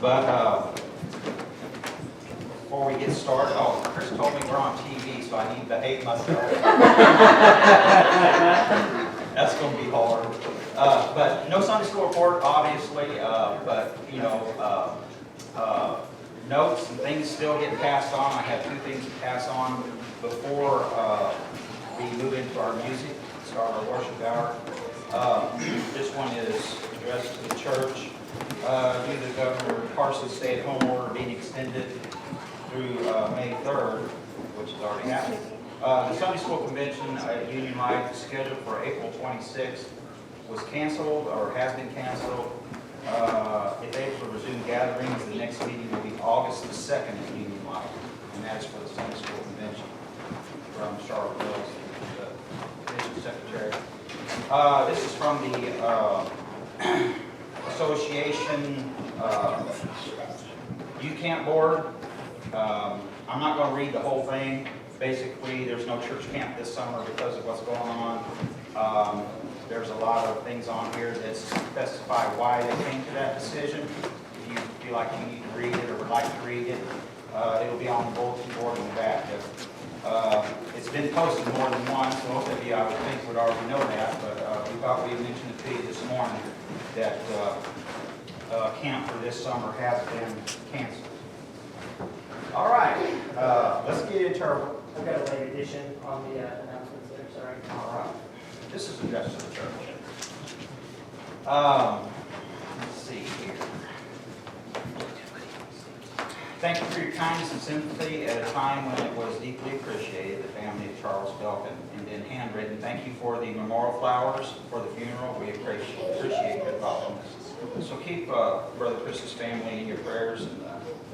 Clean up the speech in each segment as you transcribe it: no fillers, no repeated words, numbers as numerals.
But before we get started, oh, Chris told me we're on TV, so I need to behave myself. That's going to be hard. But no Sunday school report, obviously. But you know, notes and things still get passed on. I have two things to pass on before we move into our music, start our worship hour. This one is addressed to the church. Due to Governor Parsons' stay-at-home order being extended through May 3rd, which has already happened. The Sunday School Convention at Union Life, scheduled for April 26th, was canceled or has been canceled. If able to resume gatherings, the next meeting will be August the 2nd at Union Life, and that's for the Sunday School Convention from Charlotte Mills, the District Secretary. This is from the Association Youth Camp Board. I'm not going to read the whole thing. Basically, there's no church camp this summer because of what's going on. There's a lot of things on here that specify why they came to that decision. If you feel like you need to read it or would like to read it, it'll be on the bulletin board in the back. It's been posted more than once, so most of you, I would think, would already know that, but we thought we'd mention it to you this morning that camp for this summer has been canceled. All right, let's get into our... I've got a late edition on the announcements there, sorry. All right, this is addressed to the church. Let's see here. Thank you for your kindness and sympathy at a time when it was deeply appreciated, the family of Charles Belkin, and then handwritten. Thank you for the memorial flowers for the funeral. We appreciate your thoughtfulness. So keep Brother Chris's family in your prayers and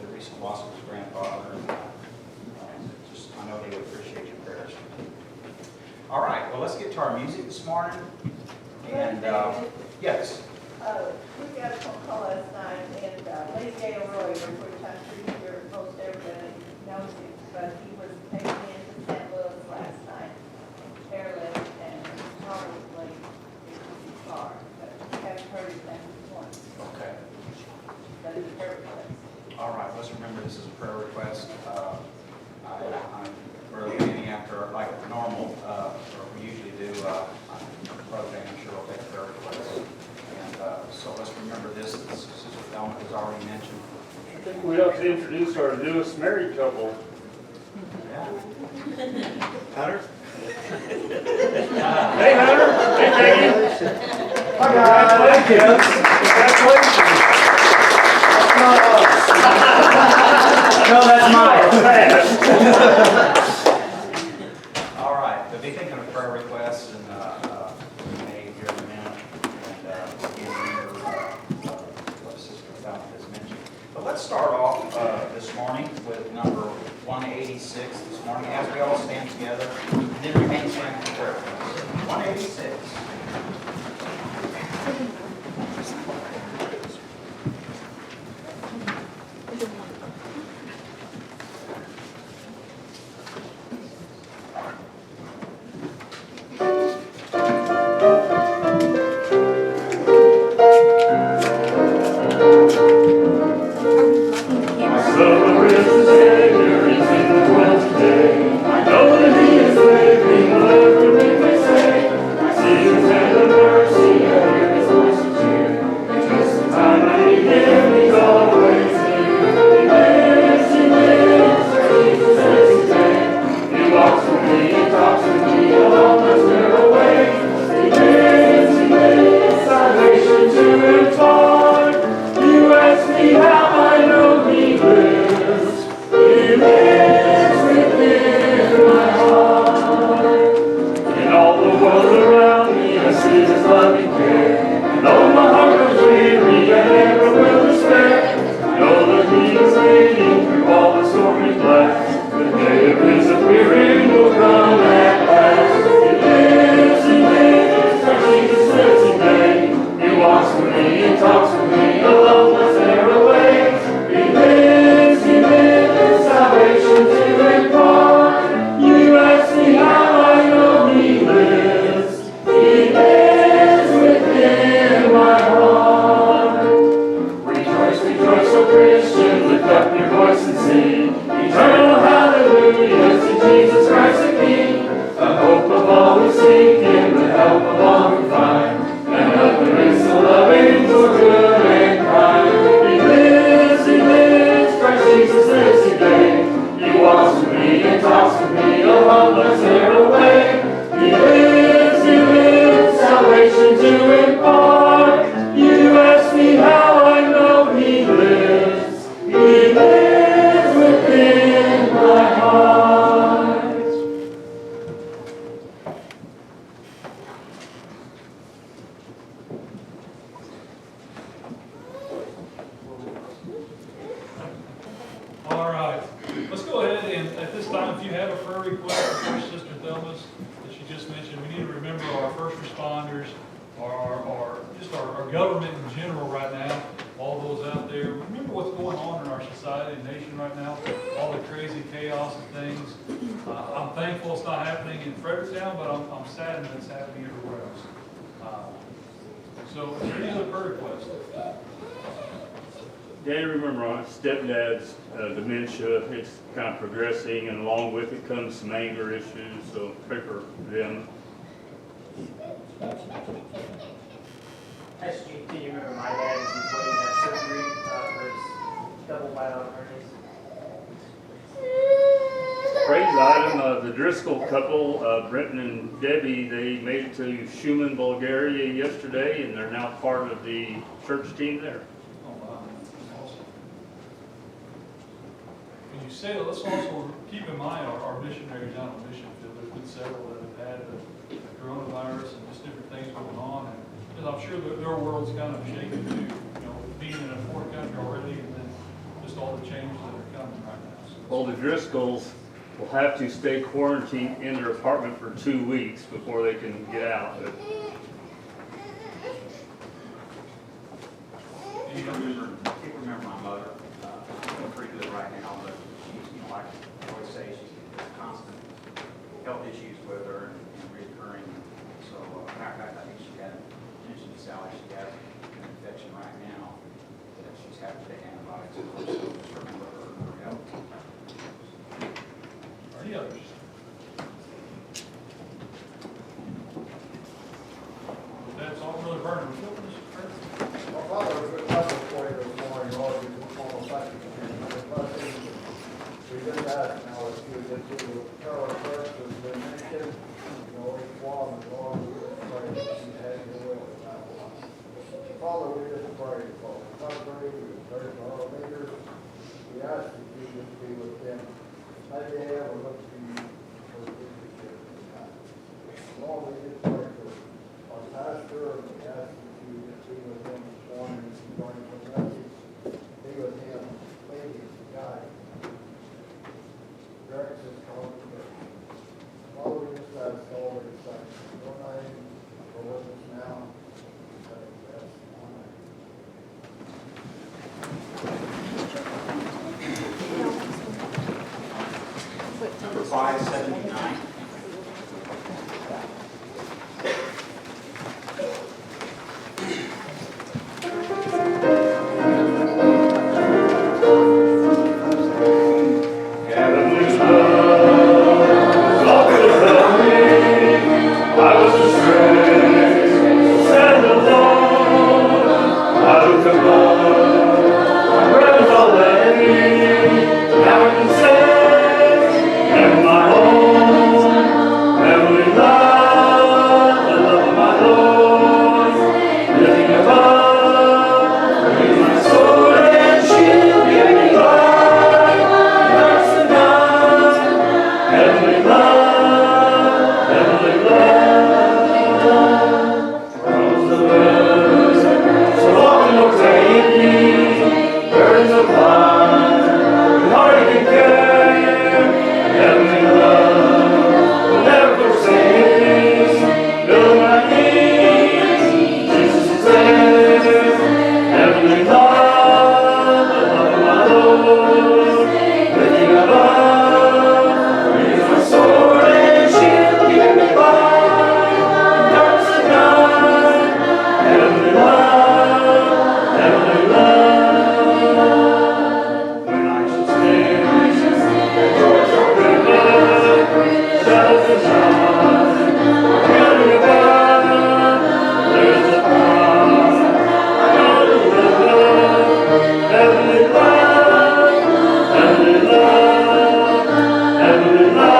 the recent loss of his grandfather. And, I know they would appreciate your prayers. All right, well, let's get to our music this morning. And yes. We got a phone call last night, and Lee Gale Roy, which I'm sure most everybody knows him, but he was taken into St. Louis last night, airlift, and horribly in his car. But we haven't heard anything once. Okay. But it's a prayer request. All right, let's remember this is a prayer request. I'm early meeting after, like normal, or we usually do, program, I'm sure we'll take prayer requests. And so let's remember this, as Sister Thelma has already mentioned. I think we ought to introduce our newest married couple. Yeah. Hunter? Hey, Hunter. Hey, Peggy. Hi, guys. Congratulations. That's not us. No, that's mine. All right, but be thinking of prayer requests and we may hear in a minute. And again, remember what Sister Thelma has mentioned. But let's start off this morning with number 186 this morning, as we all stand together, and then remain standing for prayer. 186. I know that he is living, whatever we may say. I see his hand this time, if you have a prayer request for Sister Thelma's that she just mentioned, we need to remember our first responders, just our government in general right now, all those out there. Remember what's going on in our society and nation right now, all the crazy chaos and things. I'm thankful it's not happening in Fredericktown, but I'm saddened that it's happening everywhere else. So, is there any other prayer requests? Danny, remember my stepdad's dementia, it's kind of progressing, and along with it comes some anger issues, so pray for them. SGT, you remember my dad, he's waiting to have surgery for his double bilateral hernias. Praise item, the Driscoll couple, Brenton and Debbie, they made it to Shumen, Bulgaria yesterday, and they're now part of the church team there. Oh, wow. Awesome. When you say that, let's also keep in mind our missionaries out on mission field. There's been several that have had the coronavirus and just different things going on. And because I'm sure that their world's kind of shaken too, being in a foreign country already, and then just all the changes that are coming right now. So, Well, the Driscolls will have to stay quarantined in their apartment for 2 weeks before they can get out. But People remember my mother, doing pretty good right now, but she's, like I always say, she's got constant health issues with her and reoccurring. So, matter of fact, I think she had, mentioned to Sally, she has an infection right now that she's having to take antibiotics for, so just remember her health. any others? That's all really burning. Well, Father, a good lesson for you this morning, Lord, we just want to thank you for the blessing. We just ask now if you would just do a thorough search of the nation, each one, and Lord, we just pray that you have your will in that one. Father, we just pray for the country, we pray for our leaders. We ask that you just be with them. May they ever look to you for leadership in that. Lord, we just pray for our pastor, and we ask that you just be with him this morning, as he brings the message. Be with him, leading, guiding. Direct his congregation. Father, we just ask all these things in your name, for with us now. We say yes, amen. Number 579. Heavenly love, all good about me. I was astray, sad and alone. I looked above, my friends all left me. Now I can say, heaven my home. Heavenly love, the love of my Lord. Lifting above, with my sword and shield, giving me life. Heavenly love, from the birds, so often overtake me, burdens of life, heart and care. Heavenly love will never forsake me, fill my needs, Jesus is there. Heavenly love, the love of my Lord, lifting above. Sword and shield, give me life, darkness and night. Heavenly love, when I shall stand, joys are river, shadows of night. Heavenly above, there's a promise, God deliver. Heavenly love, heavenly love, heavenly love.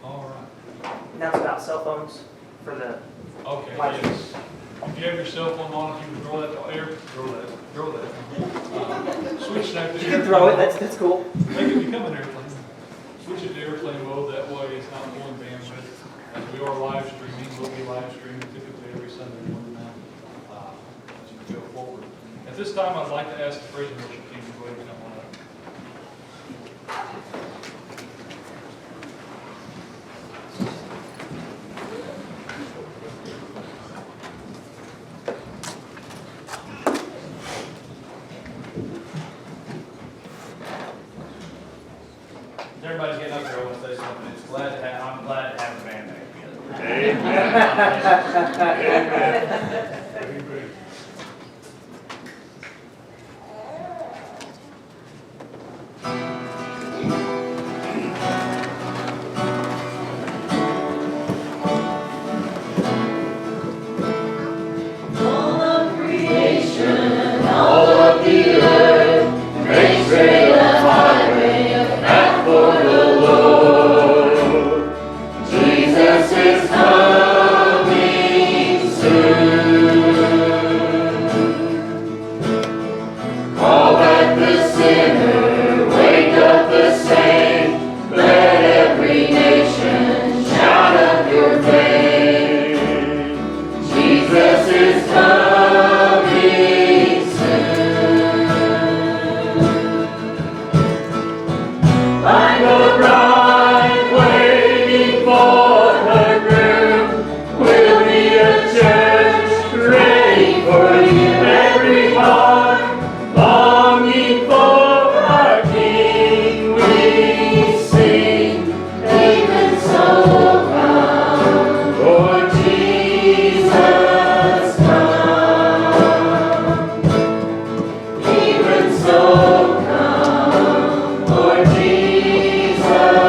All right. Announcement about cell phones. for the, Okay, Live stream. yes. If you have your cell phone on, if you can throw that to air, throw that. Switch that to you airplane. can throw it, that's cool. Make it become an airplane. Switch it to airplane mode, that way it's not pulling bandwidth. As we are live streaming, we'll be live streaming typically every Sunday morning now, as you go forward. At this time, I'd like to ask the praise and worship team to go ahead and come on up. Everybody's getting up there, I want to say something. I'm glad to have the band back together. Amen. All of the earth makes straight a highway, a path for the Lord. Jesus is coming soon. Call back the sinner, wake up the saint. Let every nation shout up your fame. Jesus is coming soon. Like a bride waiting for her groom, will be a church ready for you. Every heart longing for our King, we sing, even so come, Lord Jesus, come. Even so come, Lord Jesus.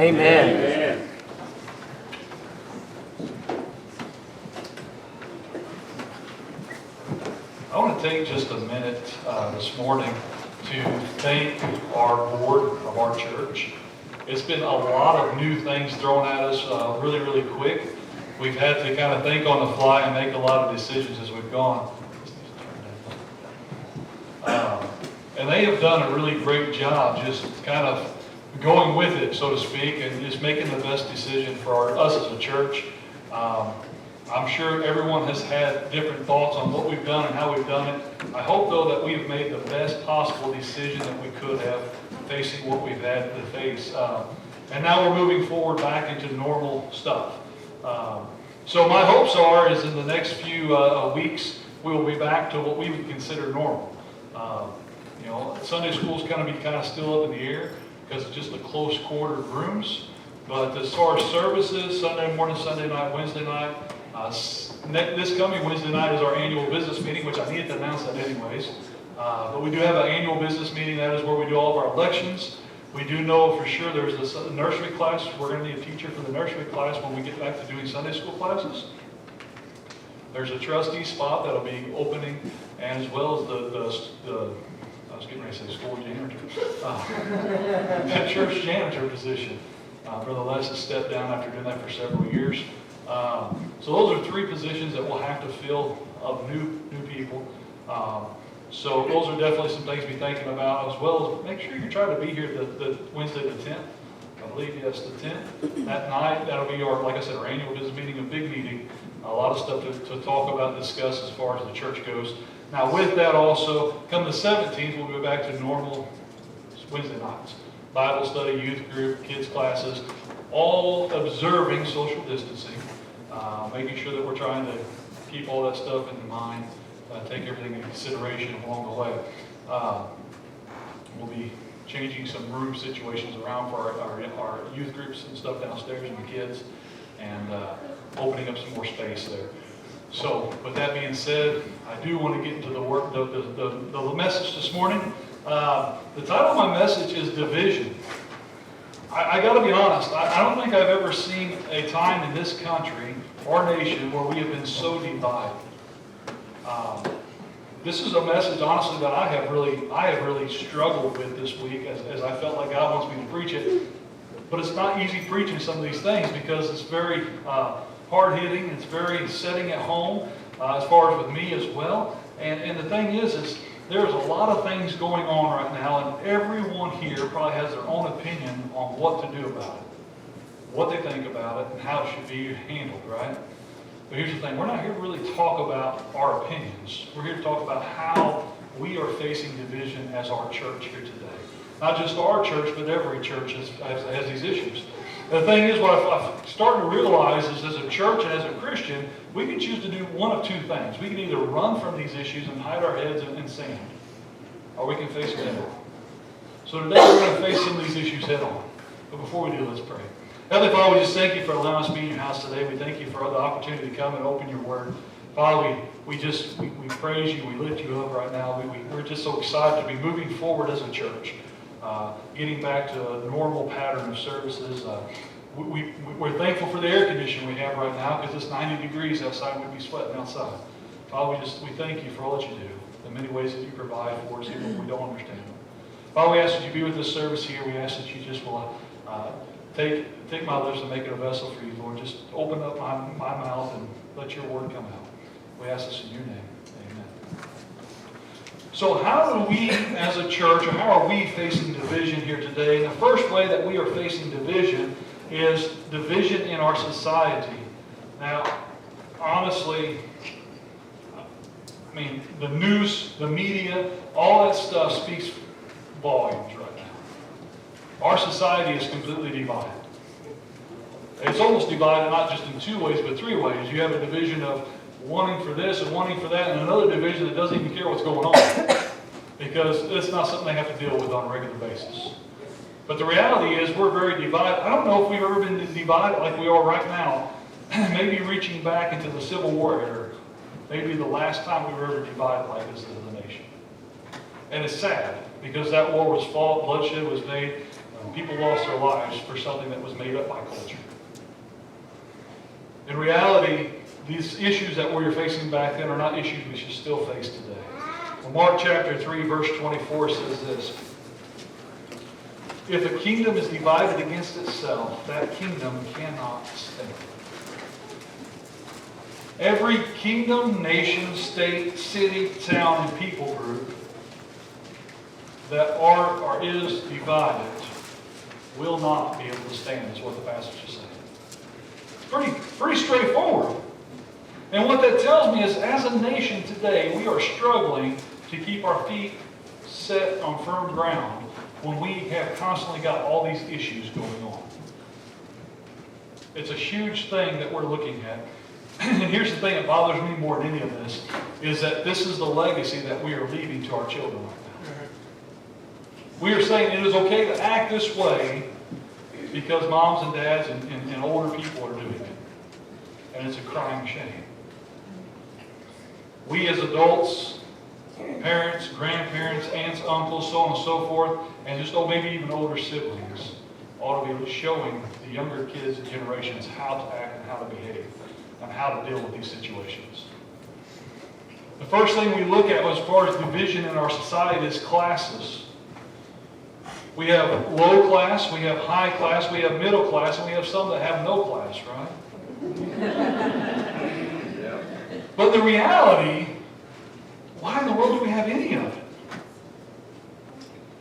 Amen. I want to take just a minute this morning to thank our board of our church. It's been a lot of new things thrown at us really, really quick. We've had to kind of think on the fly and make a lot of decisions as we've gone. And they have done a really great job just kind of going with it, so to speak, and just making the best decision for us as a church. I'm sure everyone has had different thoughts on what we've done and how we've done it. I hope, though, that we've made the best possible decision that we could have facing what we've had to face. And now we're moving forward back into normal stuff. So my hopes are is in the next few weeks, we will be back to what we would consider normal. You know, Sunday school's kind of still up in the air because it's just the close quartered rooms. But as far as services, Sunday morning, Sunday night, Wednesday night, this coming Wednesday night is our annual business meeting, which I needed to announce that anyways. But we do have an annual business meeting. That is where we do all of our elections. We do know for sure there's this nursery class. We're going to need a teacher for the nursery class when we get back to doing Sunday school classes. There's a trustee spot that'll be opening, and as well as the I was getting ready to say school janitor, the church janitor position. Brother Les has stepped down after doing that for several years. So those are 3 positions that we'll have to fill of new people. So those are definitely some things to be thinking about, as well as make sure you try to be here the Wednesday the 10th. I believe, yes, the 10th. That night, that'll be our, like I said, our annual business meeting, a big meeting. A lot of stuff to talk about and discuss as far as the church goes. Now with that also, come the 17th, we'll go back to normal Wednesday nights. Bible study, youth group, kids classes, all observing social distancing, making sure that we're trying to keep all that stuff in mind, take everything into consideration along the way. We'll be changing some room situations around for our youth groups and stuff downstairs and the kids, and opening up some more space there. So with that being said, I do want to get into the message this morning. The title of my message is Division. I got to be honest, I don't think I've ever seen a time in this country or nation where we have been so divided. This is a message, honestly, that I have really struggled with this week as I felt like God wants me to preach it. But it's not easy preaching some of these things because it's very hard-hitting. It's very setting at home as far as with me as well. And the thing is there's a lot of things going on right now, and everyone here probably has their own opinion on what to do about it, what they think about it, and how it should be handled, right? But here's the thing. We're not here to really talk about our opinions. We're here to talk about how we are facing division as our church here today. Not just our church, but every church has these issues. The thing is, what I'm starting to realize is as a church and as a Christian, we can choose to do one of 2 things. We can either run from these issues and hide our heads in sand, or we can face them head on. So today we're going to face some of these issues head on. But before we do, let's pray. Heavenly Father, we just thank you for allowing us to be in your house today. We thank you for the opportunity to come and open your word. Father, we praise you. We lift you up right now. We're just so excited to be moving forward as a church. Getting back to a normal pattern of services. We're thankful for the air conditioning we have right now because it's 90 degrees outside and we'd be sweating outside. Father, we thank you for all that you do, the many ways that you provide for us even when we don't understand them. Father, we ask that you be with this service here. We ask that you just will take my lips and make it a vessel for you, Lord. Just open up my mouth and let your word come out. We ask this in your name. So how do we as a church, or how are we facing division here today? And the first way that we are facing division is division in our society. Now, honestly, I mean, the news, the media, all that stuff speaks volumes right now. Our society is completely divided. It's almost divided not just in 2 ways, but 3 ways. You have a division of wanting for this and wanting for that, and another division that doesn't even care what's going on because it's not something they have to deal with on a regular basis. But the reality is we're very divided. I don't know if we've ever been divided like we are right now, maybe reaching back into the Civil War era, maybe the last time we were ever divided like this as a nation. And it's sad because that war was fought, bloodshed was made, People lost their lives for something that was made up by culture. In reality, these issues that we were facing back then are not issues we should still face today. Well, Mark chapter 3, verse 24 says this: if a kingdom is divided against itself, that kingdom cannot stand. Every kingdom, nation, state, city, town, and people group that are or is divided will not be able to stand, is what the passage is saying. Pretty straightforward. And what that tells me is, as a nation today, we are struggling to keep our feet set on firm ground when we have constantly got all these issues going on. It's a huge thing that we're looking at. And here's the thing that bothers me more than any of this, is that this is the legacy that we are leaving to our children right now. We are saying it is okay to act this way because moms and dads and older people are doing it. And it's a crying shame. We as adults, parents, grandparents, aunts, uncles, so on and so forth, and just maybe even older siblings, ought to be showing the younger kids and generations how to act and how to behave and how to deal with these situations. The first thing we look at as far as division in our society is classes. We have low class, we have high class, we have middle class, and we have some that have no class, right? But the reality, why in the world do we have any of it?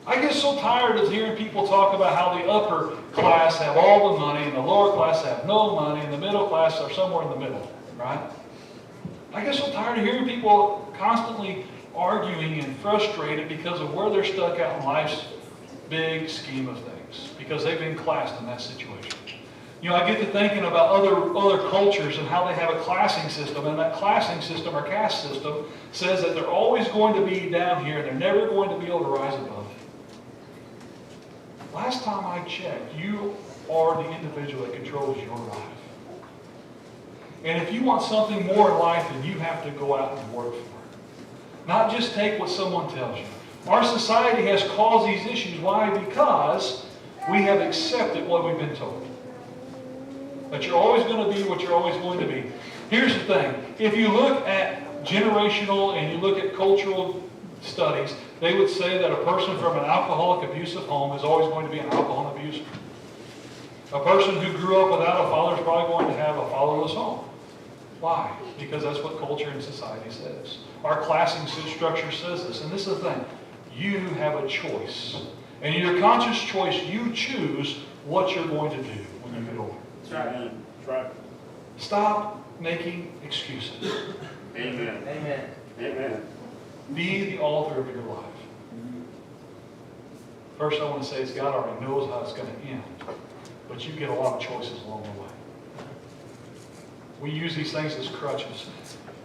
I get so tired of hearing people talk about how the upper class have all the money and the lower class have no money and the middle class are somewhere in the middle, right? I get so tired of hearing people constantly arguing and frustrated because of where they're stuck out in life's big scheme of things, because they've been classed in that situation. You know, I get to thinking about other cultures and how they have a classing system, and that classing system or caste system says that they're always going to be down here, they're never going to be able to rise above it. Last time I checked, you are the individual that controls your life. And if you want something more in life, then you have to go out and work for it. Not just take what someone tells you. Our society has caused these issues. Why? Because we have accepted what we've been told. That you're always going to be what you're always going to be. Here's the thing. If you look at generational and you look at cultural studies, they would say that a person from an alcoholic abusive home is always going to be an alcohol abuser. A person who grew up without a father is probably going to have a fatherless home. Why? Because that's what culture and society says. Our classing structure says this. And this is the thing. You have a choice. And in your conscious choice, you choose what you're going to do when you get older. That's right. That's right. Stop making excuses. Amen. Amen. Amen. Be the author of your life. First, I want to say is God already knows how it's going to end. But you get a lot of choices along the way. We use these things as crutches.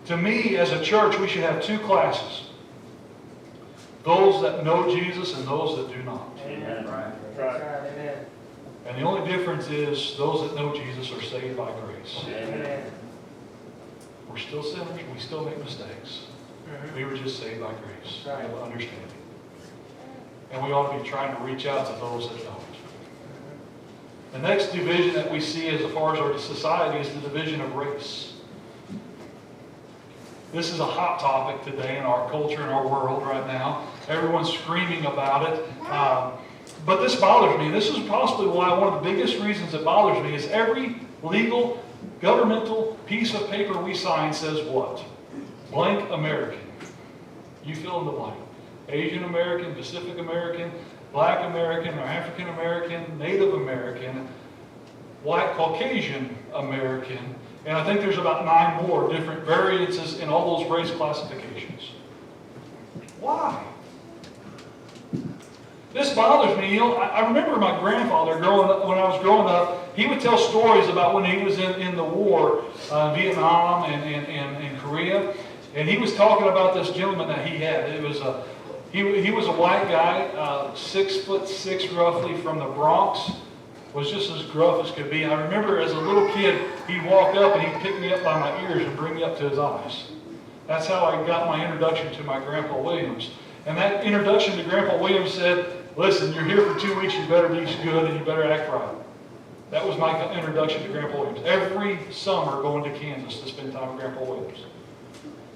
To me, as a church, we should have two classes. Those that know Jesus and those that do not. Amen. Right. That's right. Amen. And the only difference is those that know Jesus are saved by grace. Amen. We're still sinners. We still make mistakes. We were just saved by grace. We have understanding. And we ought to be trying to reach out to those that don't. The next division that we see as far as our society is the division of race. This is a hot topic today in our culture and our world right now. Everyone's screaming about it. But this bothers me. This is possibly why one of the biggest reasons it bothers me is every legal, governmental piece of paper we sign says what? Blank American. You fill in the blank. Asian American, Pacific American, Black American, or African American, Native American, White Caucasian American, and I think there's about 9 more different variances in all those race classifications. Why? This bothers me. You know, I remember my grandfather growing up, when I was growing up, he would tell stories about when he was in the war, Vietnam and Korea, and he was talking about this gentleman that he had. It was he was a white guy, 6'6" roughly, from the Bronx. Was just as gruff as could be. I remember as a little kid, he'd walk up and he'd pick me up by my ears and bring me up to his eyes. That's how I got my introduction to my Grandpa Williams. And that introduction to Grandpa Williams said, listen, you're here for 2 weeks, you better be good and you better act right. That was my introduction to Grandpa Williams. Every summer going to Kansas to spend time with Grandpa Williams.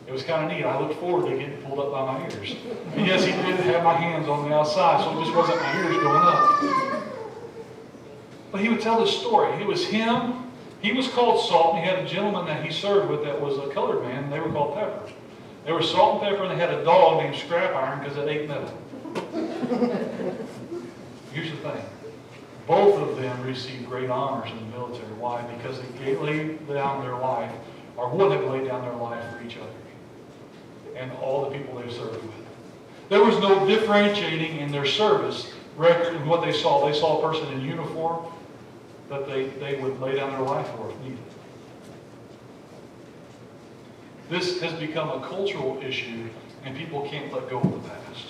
It was kind of neat. I looked forward to getting pulled up by my ears. And yes, he did have my hands on the outside, so it just wasn't my ears going up. But he would tell this story. It was him. He was called Salt, and he had a gentleman that he served with that was a colored man, and they were called Pepper. They were Salt and Pepper, and they had a dog named Scrap Iron because it ate metal. Here's the thing. Both of them received great honors in the military. Why? Because they laid down their life, or would have laid down their life for each other and all the people they served with. There was no differentiating in their service record in what they saw. They saw a person in uniform that they would lay down their life for if needed. This has become a cultural issue, and people can't let go of the past.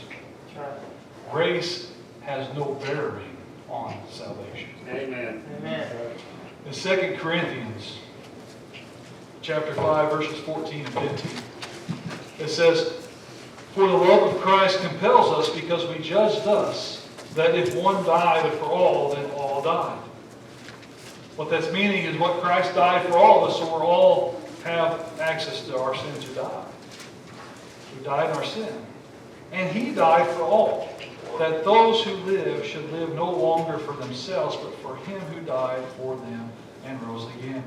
Race has no bearing on salvation. Amen. Amen. In 2 Corinthians chapter 5, verses 14 and 15, it says, "For the love of Christ compels us, because we judge thus, that if one died for all, then all died." What that's meaning is what Christ died for all of us, so we all have access to our sin to die. We died in our sin. And He died for all, that those who live should live no longer for themselves, but for Him who died for them and rose again.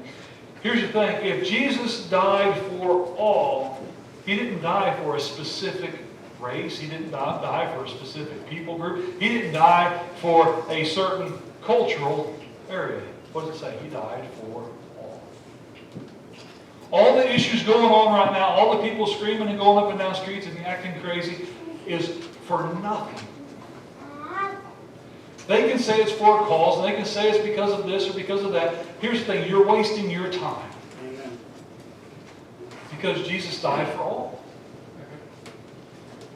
Here's the thing. If Jesus died for all, He didn't die for a specific race. He didn't die for a specific people group. He didn't die for a certain cultural area. What does it say? He died for all. All the issues going on right now, all the people screaming and going up and down streets and acting crazy is for nothing. They can say it's for a cause, and they can say it's because of this or because of that. Here's the thing. You're wasting your time. Amen. Because Jesus died for all.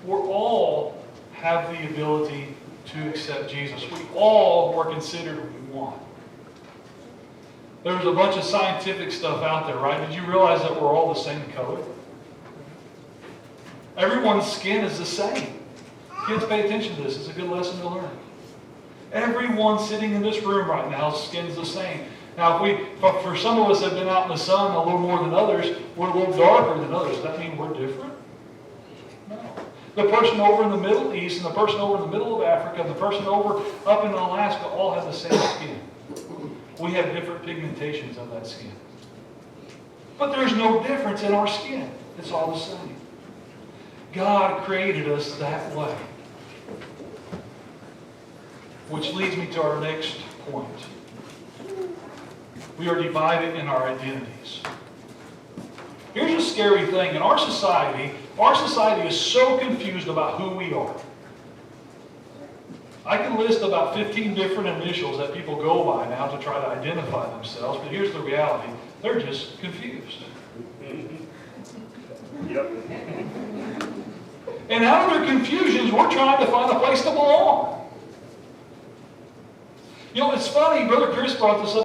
We all have the ability to accept Jesus. We all were considered one. There's a bunch of scientific stuff out there, right? Did you realize that we're all the same color? Everyone's skin is the same. Kids, pay attention to this. It's a good lesson to learn. Everyone sitting in this room right now, skin's the same. Now, for some of us that have been out in the sun a little more than others, we're a little darker than others. Does that mean we're different? No. The person over in the Middle East and the person over in the middle of Africa and the person over up in Alaska all have the same skin. We have different pigmentations of that skin. But there's no difference in our skin. It's all the same. God created us that way. Which leads me to our next point. We are divided in our identities. Here's a scary thing. In our society is so confused about who we are. I can list about 15 different initials that people go by now to try to identify themselves, but here's the reality. They're just confused. Yep. And out of their confusions, we're trying to find a place to belong. You know, it's funny, Brother Chris brought this up